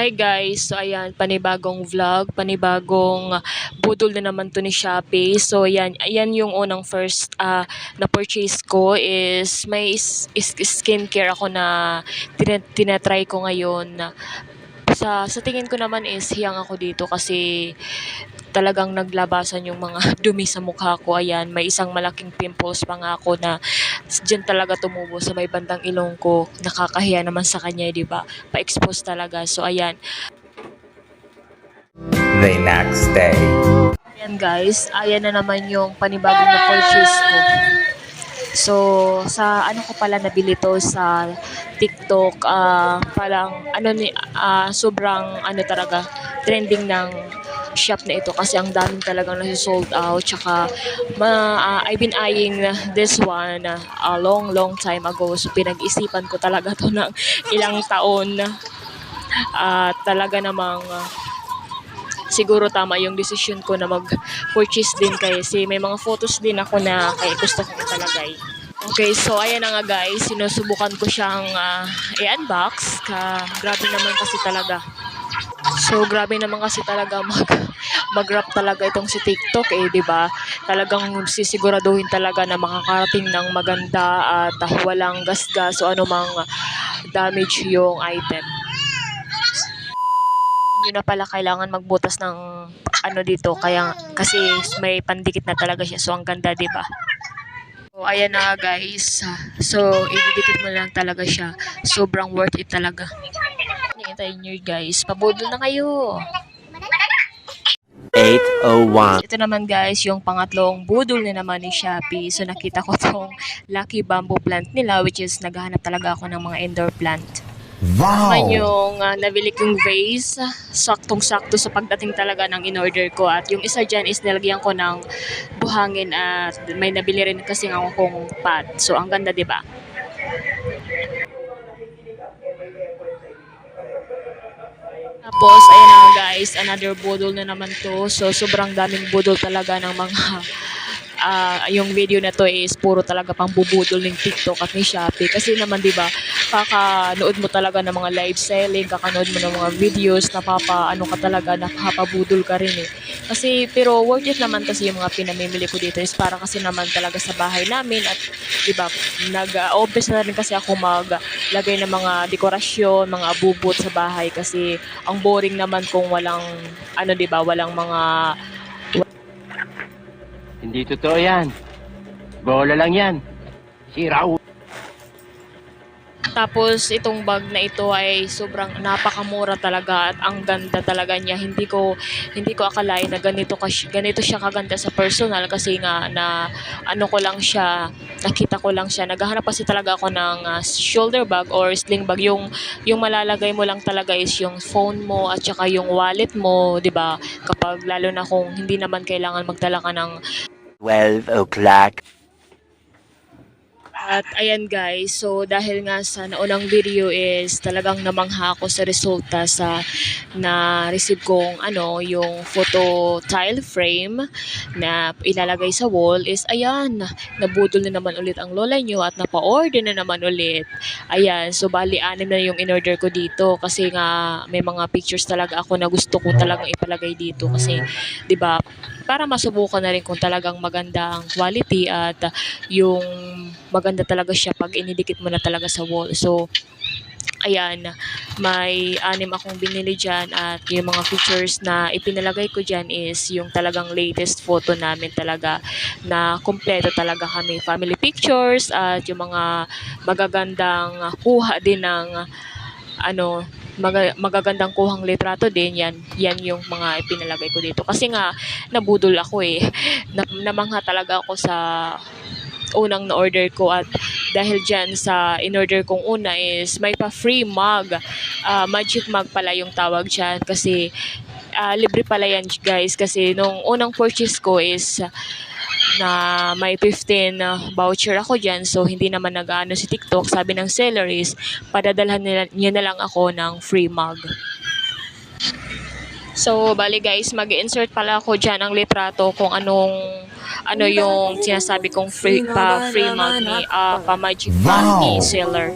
Hi guys! So ayan, panibagong vlog, panibagong budol na naman to ni Shopee. So ayan yung unang first na purchase ko is may skincare ako na tinatry ko ngayon. Sa tingin ko naman is hiyang ako dito kasi talagang naglabasan yung mga dumi sa mukha ko. Ayan, may isang malaking pimples pa nga ako na diyan talaga tumubo sa may bandang ilong ko. Nakakahiya naman sa kanya, di ba? Pa-expose talaga. So ayan, The next day. ayan guys, ayan na naman yung panibagong na purchase ko. So, sa ano ko pala nabili to sa TikTok, parang sobrang talaga trending ng shop na ito kasi ang daming talagang nasi-sold out. Tsaka I've been eyeing this one a long time ago. So, pinag-isipan ko talaga to ng ilang taon. Talaga namang siguro tama yung decision ko na mag-purchase din kasi may mga photos din ako na kaya gusto kong italagay. Okay, so ayan na nga guys, sinusubukan ko siyang i-unbox. Grabe naman kasi talaga. So grabe naman kasi talaga mag-wrap talaga itong si TikTok di ba? Talagang sisiguraduhin talaga na makakarating ng maganda at walang gasgas o anumang damage yung item. Yun na pala kailangan magbutas ng dito kasi may pandikit na talaga siya. So ang ganda, 'di ba? So ayan na guys. So ididikit mo lang talaga siya. Sobrang worth it talaga. Hintayin niyo guys. Pabudol na kayo. 8:01. Ito naman guys, yung pangatlong budol na naman ni Shopee. So nakita ko tong lucky bamboo plant nila which is naghahanap talaga ako ng mga indoor plant. Naman Wow! yung nabili kong vase, saktong-sakto sa pagdating talaga ng in-order ko. At yung isa dyan is nilagyan ko ng buhangin at may nabili rin kasi ako kong pot. So, ang ganda, di ba? Tapos, ayun na nga guys, another budol na naman to. So, sobrang daming budol talaga ng mga yung video na to is puro talaga pang bubudol ng TikTok at ni Shopee. Kasi naman 'di ba, kakanood mo talaga ng mga live selling, kakanood mo ng mga videos, ka talaga, napapabudol ka rin Kasi pero worth it naman kasi yung mga pinamimili ko dito is para kasi naman talaga sa bahay namin at 'di ba, nag-umpisa na rin kasi ako maglagay ng mga dekorasyon, mga abubot sa bahay kasi ang boring naman kung walang 'di ba, walang mga Hindi totoo yan. Bola lang yan. Sira ulo. Tapos itong bag na ito ay sobrang napakamura talaga at ang ganda talaga niya. Hindi ko akalain na ganito siya kaganda sa personal kasi nga nakita ko lang siya. Naghahanap kasi talaga ako ng shoulder bag or sling bag, yung malalagay mo lang talaga is yung phone mo at saka yung wallet mo, 'di ba? Kapag lalo na kung hindi naman kailangan magdala ka ng 12 o'clock. At ayan guys, so dahil nga sa naunang video is talagang namangha ako sa resulta sa na-receive kong yung photo tile frame na ilalagay sa wall is ayan, nabudol na naman ulit ang lola nyo at napa-order na naman ulit. Ayan, so bali 6 na yung in-order ko dito kasi nga may mga pictures talaga ako na gusto ko talagang ipalagay dito kasi 'di ba, para masubukan na rin kung talagang maganda ang quality at yung maganda talaga siya pag inidikit mo na talaga sa wall. So, ayan, may 6 akong binili dyan at yung mga pictures na ipinalagay ko dyan is yung talagang latest photo namin talaga na kompleto talaga kami. Family pictures at yung mga magagandang kuha din ng magagandang kuhang litrato din yan yung mga ipinalagay ko dito kasi nga nabudol ako namangha talaga ako sa unang na-order ko at dahil dyan sa in-order kong una is may pa free mug, magic mug pala yung tawag dyan kasi libre pala yan guys kasi nung unang purchase ko is na may 15 voucher ako dyan. So, hindi naman nag-ano si TikTok. Sabi ng seller is, padadalhan niya na lang ako ng free mug. So, bali guys, mag-insert pala ako dyan ang litrato kung ano yung sinasabi kong free mug ni pa-magic mug ni seller.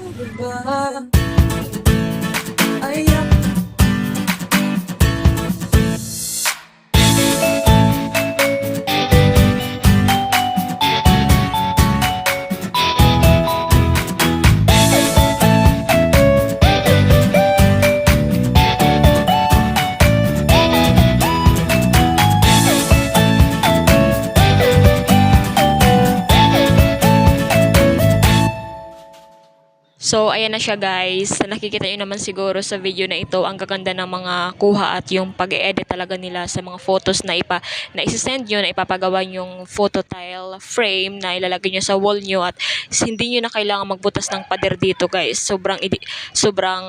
So, ayan na siya guys. Nakikita nyo naman siguro sa video na ito ang gaganda ng mga kuha at yung pag-edit talaga nila sa mga photos na isisend nyo, na ipapagawa yung photo tile frame na ilalagay nyo sa wall nyo at hindi nyo na kailangan magbutas ng pader dito guys. Sobrang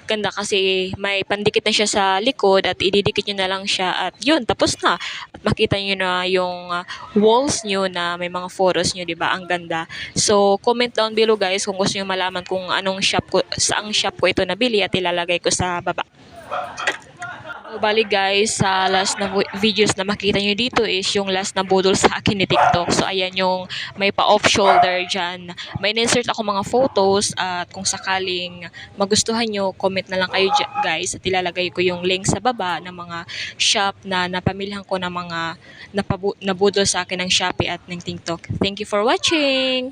ganda kasi may pandikit na siya sa likod at ididikit nyo na lang siya at yun, tapos na. At makita nyo na yung walls nyo na may mga photos nyo, diba? Ang ganda. So, comment down below guys kung gusto nyo malaman kung saang shop ko ito nabili at ilalagay ko sa baba. So, bali guys, sa last na videos na makita nyo dito is yung last na budol sa akin ni TikTok. So, ayan yung may pa-off shoulder dyan. May insert ako mga photos at kung sakaling magustuhan nyo, comment na lang kayo guys at ilalagay ko yung link sa baba ng mga shop na napamilihan ko ng mga nabudol sa akin ng Shopee at ng TikTok. Thank you for watching!